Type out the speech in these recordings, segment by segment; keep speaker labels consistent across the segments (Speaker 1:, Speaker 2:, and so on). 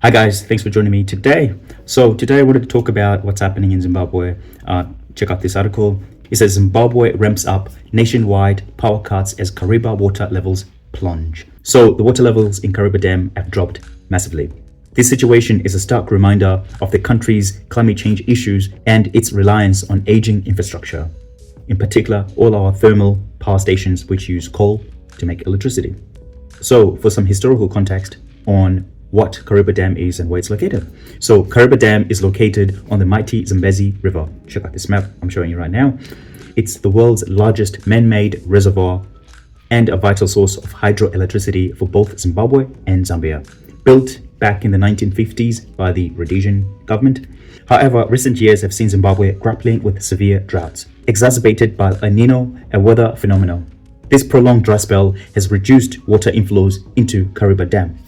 Speaker 1: Hi guys, thanks for joining me today. So today I wanted to talk about what's happening in Zimbabwe. Check out this article. It says Zimbabwe ramps up nationwide power cuts as Kariba water levels plunge. So the water levels in Kariba Dam have dropped massively. This situation is a stark reminder of the country's climate change issues and its reliance on aging infrastructure. In particular, all our thermal power stations which use coal to make electricity. So for some historical context on what Kariba Dam is and where it's located. So Kariba Dam is located on the mighty Zambezi River. Check out this map I'm showing you right now. It's the world's largest man-made reservoir and a vital source of hydroelectricity for both Zimbabwe and Zambia. Built back in the 1950s by the Rhodesian government. However, recent years have seen Zimbabwe grappling with severe droughts, exacerbated by El Nino, a weather phenomenon. This prolonged dry spell has reduced water inflows into Kariba Dam.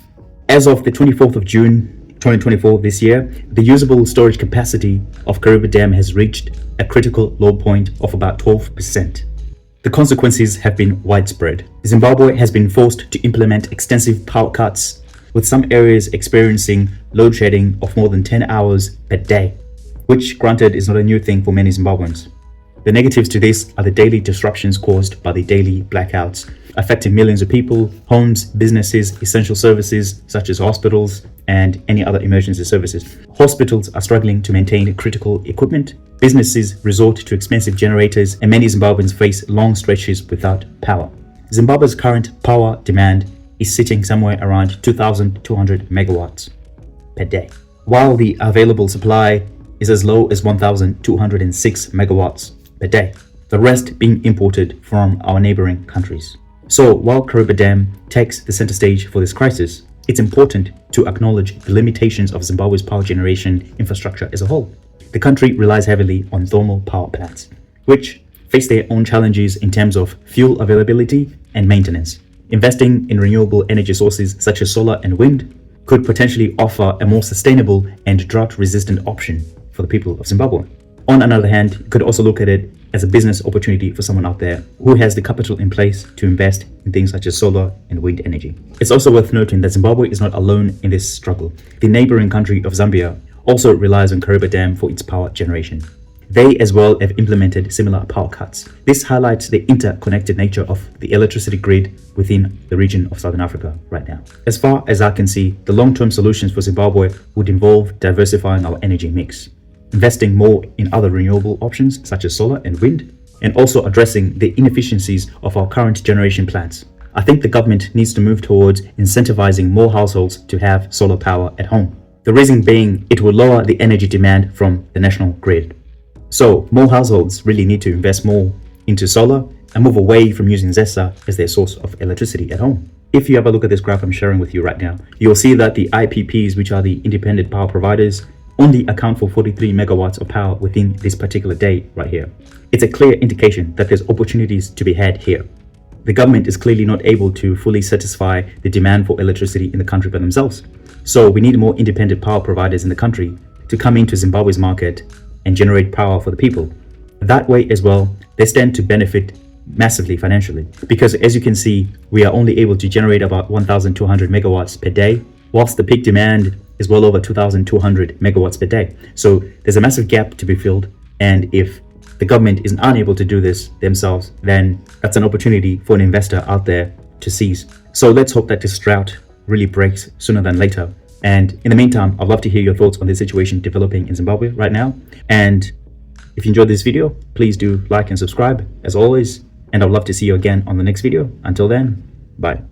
Speaker 1: As of the 24th of June 2024 this year, the usable storage capacity of Kariba Dam has reached a critical low point of about 12%. The consequences have been widespread. Zimbabwe has been forced to implement extensive power cuts, with some areas experiencing load shedding of more than 10 hours per day, which granted is not a new thing for many Zimbabweans. The negatives to this are the daily disruptions caused by the daily blackouts, affecting millions of people, homes, businesses, essential services such as hospitals and any other emergency services. Hospitals are struggling to maintain critical equipment, businesses resort to expensive generators, and many Zimbabweans face long stretches without power. Zimbabwe's current power demand is sitting somewhere around 2,200 megawatts per day, while the available supply is as low as 1,206 megawatts per day, the rest being imported from our neighboring countries. So while Kariba Dam takes the center stage for this crisis, it's important to acknowledge the limitations of Zimbabwe's power generation infrastructure as a whole. The country relies heavily on thermal power plants, which face their own challenges in terms of fuel availability and maintenance. Investing in renewable energy sources such as solar and wind could potentially offer a more sustainable and drought-resistant option for the people of Zimbabwe. On another hand, you could also look at it as a business opportunity for someone out there who has the capital in place to invest in things such as solar and wind energy. It's also worth noting that Zimbabwe is not alone in this struggle. The neighboring country of Zambia also relies on Kariba Dam for its power generation. They as well have implemented similar power cuts. This highlights the interconnected nature of the electricity grid within the region of Southern Africa right now. As far as I can see, the long-term solutions for Zimbabwe would involve diversifying our energy mix, investing more in other renewable options such as solar and wind, and also addressing the inefficiencies of our current generation plants. I think the government needs to move towards incentivizing more households to have solar power at home. The reason being, it will lower the energy demand from the national grid. So more households really need to invest more into solar and move away from using ZESA as their source of electricity at home. If you have a look at this graph I'm sharing with you right now, you'll see that the IPPs, which are the independent power providers, only account for 43 megawatts of power within this particular day right here. It's a clear indication that there's opportunities to be had here. The government is clearly not able to fully satisfy the demand for electricity in the country by themselves. So we need more independent power providers in the country to come into Zimbabwe's market and generate power for the people. That way as well, they stand to benefit massively financially, because as you can see, we are only able to generate about 1,200 megawatts per day, whilst the peak demand is well over 2,200 megawatts per day. So there's a massive gap to be filled, and if the government is unable to do this themselves, then that's an opportunity for an investor out there to seize. So let's hope that this drought really breaks sooner than later. And in the meantime, I'd love to hear your thoughts on the situation developing in Zimbabwe right now. And if you enjoyed this video, please do like and subscribe as always, and I'd love to see you again on the next video. Until then, bye.